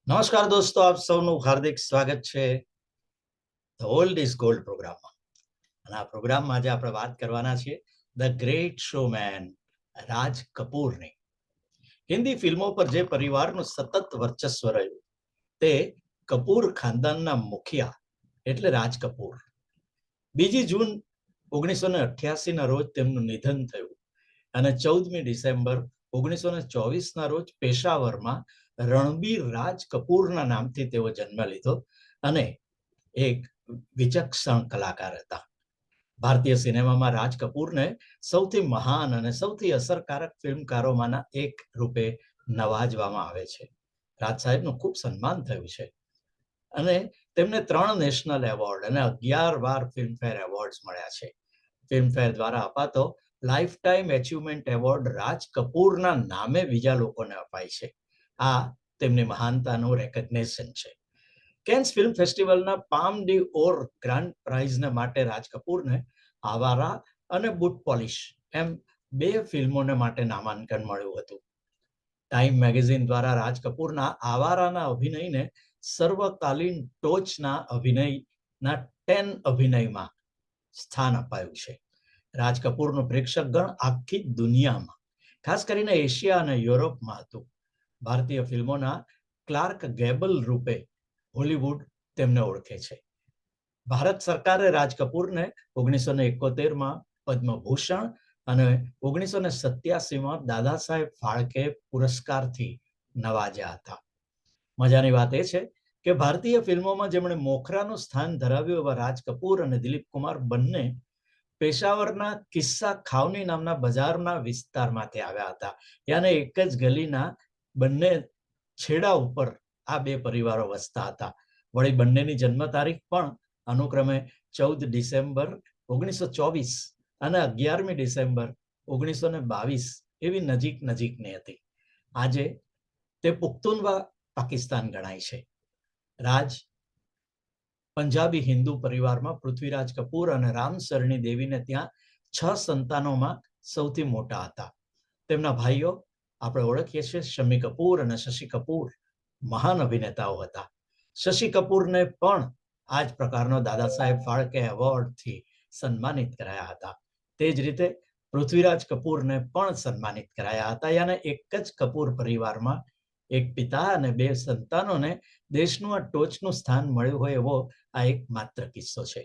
નમસ્કાર દોસ્તો, આપ સૌનું હાર્દિક સ્વાગત છે ધ ઓલ્ડ ઇઝ ગોલ્ડ પ્રોગ્રામમાં. અને આ પ્રોગ્રામમાં આજે આપણે વાત કરવાના છીએ ધ ગ્રેટ શોમેન રાજ કપૂરની. હિન્દી ફિલ્મો પર જે પરિવારનું સતત વર્ચસ્વ રહ્યું તે કપૂર ખાનદાનના મુખિયા એટલે રાજ કપૂર. 2 જૂન 1988 ના રોજ તેમનું નિધન થયું અને 14મી ડિસેમ્બર 1924 ના રોજ પેશાવરમાં રણબીર રાજ કપૂરના નામથી તેઓ જન્મ લીધો અને એક વિચક્ષણ કલાકાર હતા. ભારતીય સિનેમામાં રાજ કપૂરને સૌથી મહાન અને સૌથી અસરકારક ફિલ્મકારોમાંના એક રૂપે નવાજવામાં આવે છે. રાજ સાહેબનું ખૂબ સન્માન થયું છે અને તેમને 3 નેશનલ એવોર્ડ અને 11 વાર ફિલ્મફેર એવોર્ડ્સ મળ્યા છે. ફિલ્મફેર દ્વારા અપાતો લાઈફ ટાઈમ એચિવમેન્ટ એવોર્ડ રાજ કપૂરના નામે બીજા લોકોને અપાય છે. આ તેમની મહાનતાનું રેકગ્નેશન છે. કેન્સ ફિલ્મ ફેસ્ટિવલના પામ ડી ઓર ગ્રાન્ડ પ્રાઇઝને માટે રાજ કપૂરને આવારા અને બૂટ પોલિશ એમ 2 ફિલ્મોને માટે નામાંકન મળ્યું હતું. ટાઈમ મેગેઝિન દ્વારા રાજ કપૂરના આવારાના અભિનયને સર્વકાલીન ટોચના અભિનયના 10 અભિનયમાં સ્થાન અપાયું છે. રાજ કપૂરનું પ્રેક્ષકગણ આખી દુનિયામાં, ખાસ કરીને એશિયા અને યુરોપમાં હતું. ભારતીય ફિલ્મોના ક્લાર્ક ગેબલ રૂપે હોલિવૂડ તેમને ઓળખે છે. ભારત સરકારે રાજ કપૂરને 1971માં પદ્મભૂષણ અને 1987માં દાદા સાહેબ ફાળકે પુરસ્કારથી નવાજ્યા હતા. મજાની વાત એ છે કે ભારતીય ફિલ્મોમાં જેમણે મોખરાનું સ્થાન ધરાવ્યું એવા રાજ કપૂર અને દિલીપ કુમાર બંને પેશાવરના કિસ્સા ખાવની નામના બજારના વિસ્તારમાંથી આવ્યા હતા. યાને એક જ ગલીના બંને છેડા ઉપર આ 2 પરિવારો વસતા હતા. વળી બંનેની જન્મ તારીખ પણ અનુક્રમે 14 ડિસેમ્બર 1924 અને 11મી ડિસેમ્બર 1922 એવી નજીકની હતી. આજે તે પુખ્તુનવા પાકિસ્તાન ગણાય છે. રાજ પંજાબી હિન્દુ પરિવારમાં પૃથ્વીરાજ કપૂર અને રામસરણી દેવીને ત્યાં 6 સંતાનોમાં સૌથી મોટા હતા. તેમના ભાઈઓ આપણે ઓળખીએ છીએ શમ્મી કપૂર અને શશી કપૂર મહાન અભિનેતાઓ હતા. શશી કપૂરને પણ આ જ પ્રકારનો દાદા સાહેબ ફાળકે એવોર્ડથી સન્માનિત કરાયા હતા. તે જ રીતે પૃથ્વીરાજ કપૂરને પણ સન્માનિત કરાયા હતા. યાને એક જ કપૂર પરિવારમાં એક પિતા અને 2 સંતાનોને દેશનું આ ટોચનું સ્થાન મળ્યું હોય એવો આ એક માત્ર કિસ્સો છે.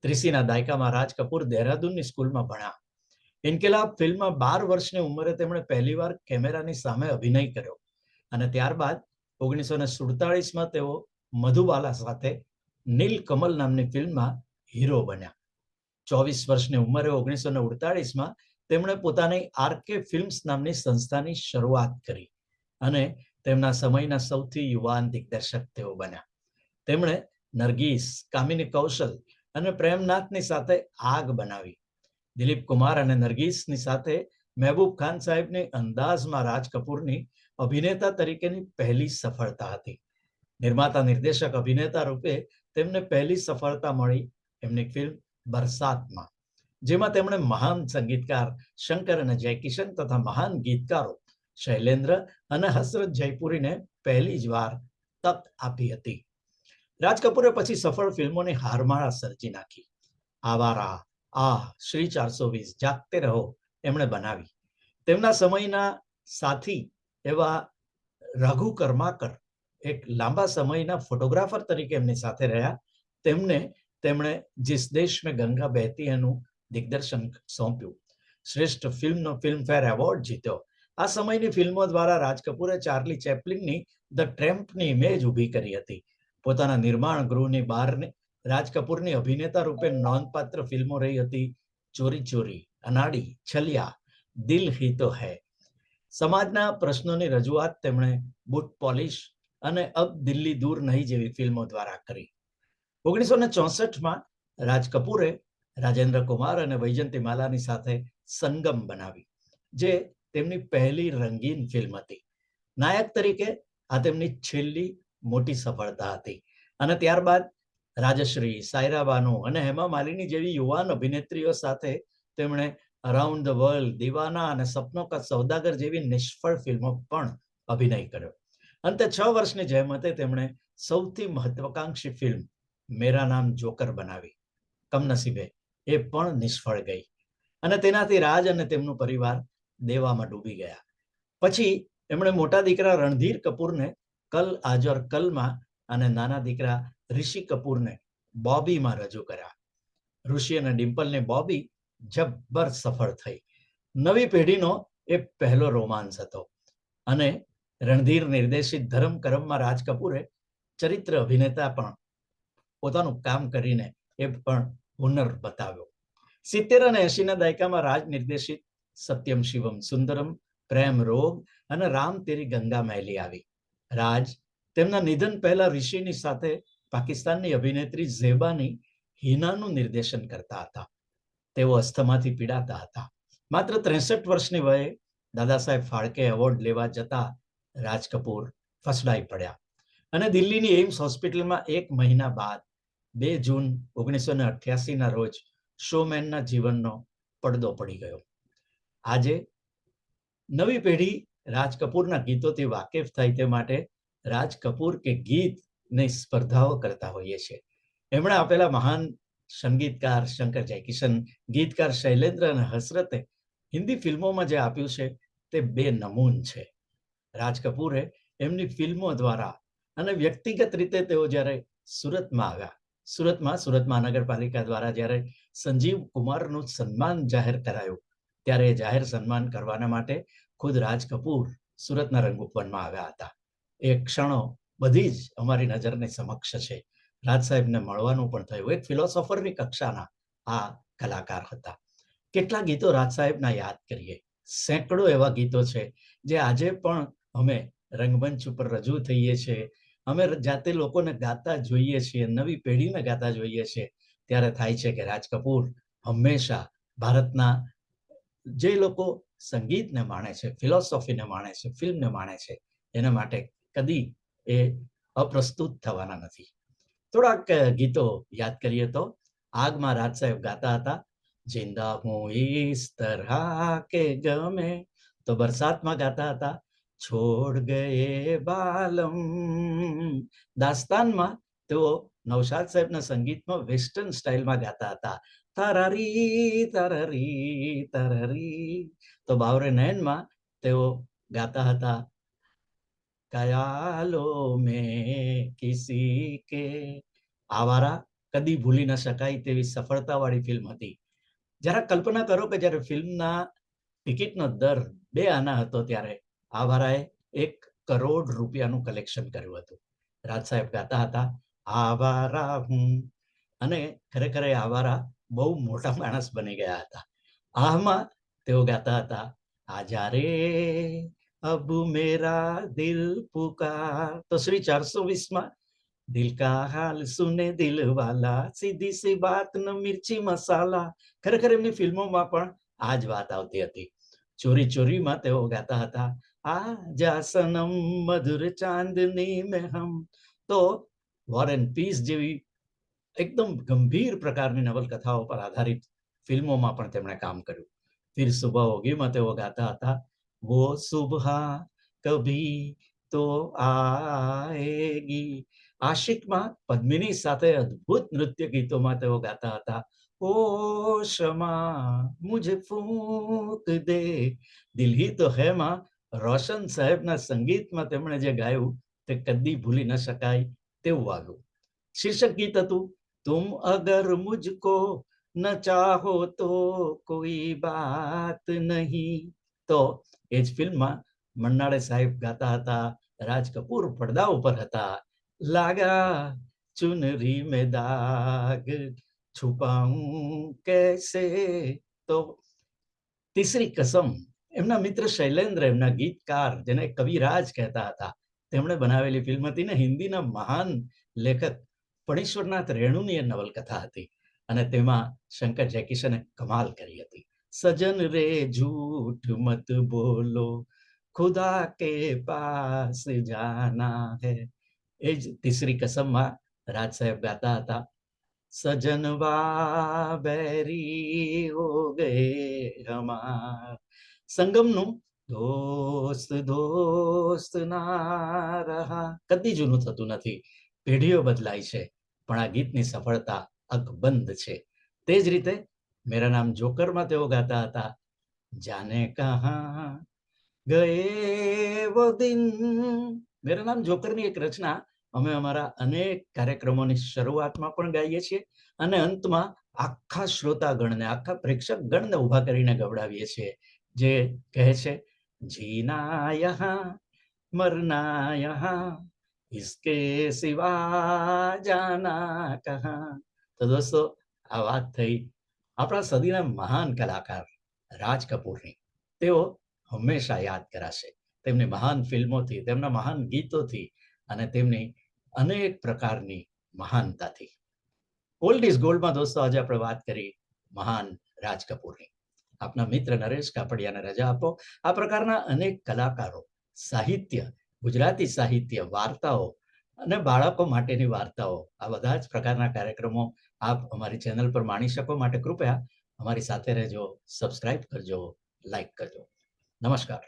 30ના દાયકામાં રાજ કપૂર દહેરાદૂનની સ્કૂલમાં ભણ્યા. ઇન્કિલાબ ફિલ્મમાં 12 વર્ષની ઉંમરે તેમણે પહેલીવાર કેમેરાની સામે અભિનય કર્યો અને ત્યારબાદ 1947માં તેઓ મધુબાલા સાથે નીલ કમલ નામની ફિલ્મમાં હીરો બન્યા. 24 વર્ષની ઉંમરે 1948માં તેમણે પોતાની આરકે ફિલ્મ્સ નામની સંસ્થાની શરૂઆત કરી અને તેમના સમયના સૌથી યુવાન દિગ્દર્શક તેઓ બન્યા. તેમણે નરગીસ, કામિની કૌશલ અને પ્રેમનાથની સાથે આગ બનાવી. દિલીપ કુમાર અને નરગીસની સાથે મહેબૂબ ખાન સાહેબની અંદાઝમાં રાજ કપૂરની અભિનેતા તરીકેની પહેલી સફળતા હતી. નિર્માતા નિર્દેશક અભિનેતા રૂપે તેમને પહેલી સફળતા મળી એમની ફિલ્મ બરસાતમાં, જેમાં તેમણે મહાન સંગીતકાર શંકર અને જયકિશન તથા મહાન ગીતકારો શૈલેન્દ્ર અને હસરત જયપુરીને પહેલી જ વાર તક આપી હતી. રાજ કપૂરે પછી સફળ ફિલ્મોની હારમાળા સર્જી નાખી. આવારા, શ્રી 420, જાગતે રહો એમણે બનાવી. તેમના સમયના સાથી એવા રઘુ કર્માકર એક લાંબા સમયના ફોટોગ્રાફર તરીકે એમની સાથે રહ્યા. તેમણે જીસ દેશ મેં ગંગા બહેતી એનું દિગ્દર્શન સોંપ્યું. શ્રેષ્ઠ ફિલ્મનો ફિલ્મફેર એવોર્ડ જીત્યો. આ સમયની ફિલ્મો દ્વારા રાજ કપૂરે ચાર્લી ચેપ્લિનની ધ ટ્રેમ્પની ઇમેજ ઊભી કરી હતી. પોતાના નિર્માણ ગૃહની બહારની રાજ કપૂરની અભિનેતા રૂપે નોંધપાત્ર ફિલ્મો રહી હતી ચોરી ચોરી, અનાડી, છલિયા, દિલ હી તો હૈ. સમાજના પ્રશ્નોની રજૂઆત તેમણે બૂટ પોલિશ અને અબ દિલ્હી દૂર નહીં જેવી ફિલ્મો દ્વારા કરી. 1964માં રાજ કપૂરે રાજેન્દ્ર કુમાર અને વૈજયંતી માલાની સાથે સંગમ બનાવી, જે તેમની પહેલી રંગીન ફિલ્મ હતી. નાયક તરીકે આ તેમની છેલ્લી મોટી સફળતા હતી અને ત્યારબાદ રાજશ્રી, સાયરા બાનુ અને હેમા માલિની જેવી યુવાન અભિનેત્રીઓ સાથે તેમણે અરાઉન્ડ ધ વર્લ્ડ, દીવાના અને સપનો કા સોદાગર જેવી નિષ્ફળ ફિલ્મો પણ અભિનય કર્યો. અંતે 6 વર્ષની જહેમતે તેમણે સૌથી મહત્વાકાંક્ષી ફિલ્મ મેરા નામ જોકર બનાવી. કમનસીબે એ પણ નિષ્ફળ ગઈ અને તેનાથી રાજ અને તેમનું પરિવાર દેવામાં ડૂબી ગયા. પછી એમણે મોટા દીકરા રણધીર કપૂરને કલ આજર કલમાં અને નાના દીકરા ઋષિ કપૂરને બોબીમાં રજૂ કર્યા. ઋષિ અને ડિમ્પલની બોબી જબ્બર સફળ થઈ. નવી પેઢીનો એ પહેલો રોમાંસ હતો અને રણધીર નિર્દેશિત ધરમ કરમમાં રાજ કપૂરે ચરિત્ર અભિનેતા પણ પોતાનું કામ કરીને એ પણ હુનર બતાવ્યો. 70 અને 80ના દાયકામાં રાજ નિર્દેશિત સત્યમ શિવમ સુંદરમ, પ્રેમ રોગ અને રામ તેરી ગંગા મહેલી આવી. રાજ તેમના નિધન પહેલા ઋષિની સાથે પાકિસ્તાનની અભિનેત્રી ઝેબાની હિનાનું નિર્દેશન કરતા હતા. તેઓ અસ્થમાથી પીડાતા હતા. માત્ર 63 વર્ષની વયે દાદા સાહેબ ફાળકે એવોર્ડ લેવા જતા રાજ કપૂર ફસડાઈ પડ્યા અને દિલ્હીની એમ્સ હોસ્પિટલમાં 1 મહિના બાદ 2 જૂન 1988ના રોજ શોમેનના જીવનનો પડદો પડી ગયો. આજે નવી પેઢી રાજ કપૂરના ગીતોથી વાકેફ થાય તે માટે રાજ કપૂર કે ગીતની સ્પર્ધાઓ કરતા હોઈએ છીએ. એમણે આપેલા મહાન સંગીતકાર શંકર જયકિશન, ગીતકાર શૈલેન્દ્ર અને હસરતે હિન્દી ફિલ્મોમાં જે આપ્યું છે તે બેનમૂન છે. રાજ કપૂરે એમની ફિલ્મો દ્વારા અને વ્યક્તિગત રીતે તેઓ જ્યારે સુરતમાં આવ્યા, સુરત મહાનગરપાલિકા દ્વારા જ્યારે સંજીવ કુમારનું સન્માન જાહેર કરાયું, ત્યારે જાહેર સન્માન કરવાના માટે ખુદ રાજ કપૂર સુરતના રંગૂપવનમાં આવ્યા હતા. એ ક્ષણો બધી જ અમારી નજરની સમક્ષ છે. રાજ સાહેબને મળવાનું પણ થયું. એક ફિલોસોફરની કક્ષાના આ કલાકાર હતા. કેટલા ગીતો રાજ સાહેબના યાદ કરીએ. સેંકડો એવા ગીતો છે જે આજે પણ અમે રંગમંચ ઉપર રજૂ થઈએ છીએ, અમે જાતે લોકોને ગાતા જોઈએ છીએ, નવી પેઢીને ગાતા જોઈએ છીએ, ત્યારે થાય છે કે રાજ કપૂર હંમેશા ભારતના જે લોકો સંગીતને માણે છે, ફિલોસોફીને માણે છે, ફિલ્મને માણે છે, એના માટે કદી એ અપ્રસ્તુત થવાના નથી. થોડાક ગીતો યાદ કરીએ તો આગમાં રાજ સાહેબ ગાતા હતા જિંદા હું ઇસ તરહ કે ગમે, તો બરસાતમાં ગાતા હતા છોડ ગયે બાલમ. દાસ્તાનમાં તેઓ નૌશાદ સાહેબના સંગીતમાં વેસ્ટર્ન સ્ટાઇલમાં ગાતા હતા તરરી તરરી તરરી. તો બાવરે નયનમાં તેઓ ગાતા હતા કયાલો મેં કિસી કે. આવારા કદી ભૂલી ન શકાય તેવી સફળતાવાળી ફિલ્મ હતી. જરા કલ્પના કરો કે જ્યારે ફિલ્મના ટિકિટનો દર 2 આના હતો ત્યારે આવારાએ 1 કરોડ રૂપિયાનું કલેક્શન કર્યું હતું. રાજ સાહેબ ગાતા હતા આવારા હું, અને ખરેખર આવારા બહુ મોટા માણસ બની ગયા હતા. આમાં તેઓ ગાતા હતા આજા રે અબ મેરા દિલ પુકાર. તો શ્રી 420માં દિલ કા હાલ સુને દિલ વાલા, સીધી સી બાત ન મિર્ચી મસાલા. ખરેખર એમની ફિલ્મોમાં પણ આ જ વાત આવતી હતી. ચોરી ચોરીમાં તેઓ ગાતા હતા આજા સનમ મધુર ચાંદની મેં હમ. તો વોર એન્ડ પીસ જેવી એકદમ ગંભીર પ્રકારની નવલકથાઓ પર આધારિત ફિલ્મોમાં પણ તેમણે કામ કર્યું. ફિર સુબહ હોગીમાં તેઓ ગાતા હતા વો સુબહ કભી તો આએગી. આશિકમાં પદ્મિની સાથે અદ્ભુત નૃત્ય ગીતોમાં તેઓ ગાતા હતા ઓ શમા મુझे ફૂંક દે. દિલ હી તો હૈ માં રોશન સાહેબના સંગીતમાં તેમણે જે ગાયું તે કદી ભૂલી ન શકાય તેવું વાગ્યું. શીર્ષક ગીત હતું तुम अगर मुझको न चाहो तो कोई बात नहीं. તો એ જ ફિલ્મમાં મન્નાડે સાહેબ ગાતા હતા, રાજ કપૂર પડદા ઉપર હતા લાગા ચુનરી में दाग છુપાઉં कैसे. તો તીસરી કસમ એમના મિત્ર શૈલેન્દ્ર, એમના ગીતકાર જેને કવિરાજ કહેતા હતા, તેમણે બનાવેલી ફિલ્મ હતી ને હિન્દીના મહાન લેખક ફણીશ્વરનાથ રેણુની એ નવલકથા હતી અને તેમાં શંકર જયકિશને કમાલ કરી હતી. સજન રે ઝૂઠ મત બોલો ખુદા કે પાસ જાના હૈ. એ જ તીસરી કસમમાં રાજ સાહેબ ગાતા હતા સજનવા બેરી હો ગયે હમાર. સંગમનું દોસ્ત દોસ્ત ના રહા કદી જૂનું થતું નથી, પેઢીઓ બદલાય છે, પણ આ ગીતની સફળતા અકબંધ છે. તે જ રીતે મેરા નામ જોકરમાં તેઓ ગાતા હતા, જાને કહા ગયે વો દિન. મેરા નામ જોકરની એક રચના અમે અમારા અનેક કાર્યક્રમોની શરૂઆતમાં પણ ગાઈએ છીએ અને અંતમાં આખા શ્રોતાગણને, આખા પ્રેક્ષક ગણને ઉભા કરીને ગવડાવીએ છીએ, જે કહે છે, જીના યહાં મરના યહાં ઇસકે સિવા જાના કહા. તો દોસ્તો, આ વાત થઈ આપણા સદીના મહાન કલાકાર રાજ કપૂરની. તેઓ હંમેશા યાદ કરાશે તેમની મહાન ફિલ્મોથી, તેમના મહાન ગીતોથી અને તેમની અનેક પ્રકારની મહાનતાથી. ઓલ્ડ ઇઝ ગોલ્ડમાં દોસ્તો આજે આપણે વાત કરી મહાન રાજ કપૂરની. આપના મિત્ર નરેશ કાપડિયાને રજા આપો. આ પ્રકારના અનેક કલાકારો, સાહિત્ય, ગુજરાતી સાહિત્ય, વાર્તાઓ અને બાળકો માટેની વાર્તાઓ, આ બધા જ પ્રકારના કાર્યક્રમો આપ અમારી ચેનલ પર માણી શકો. માટે કૃપયા અમારી સાથે રહેજો, સબસ્ક્રાઇબ કરજો, લાઈક કરજો. નમસ્કાર.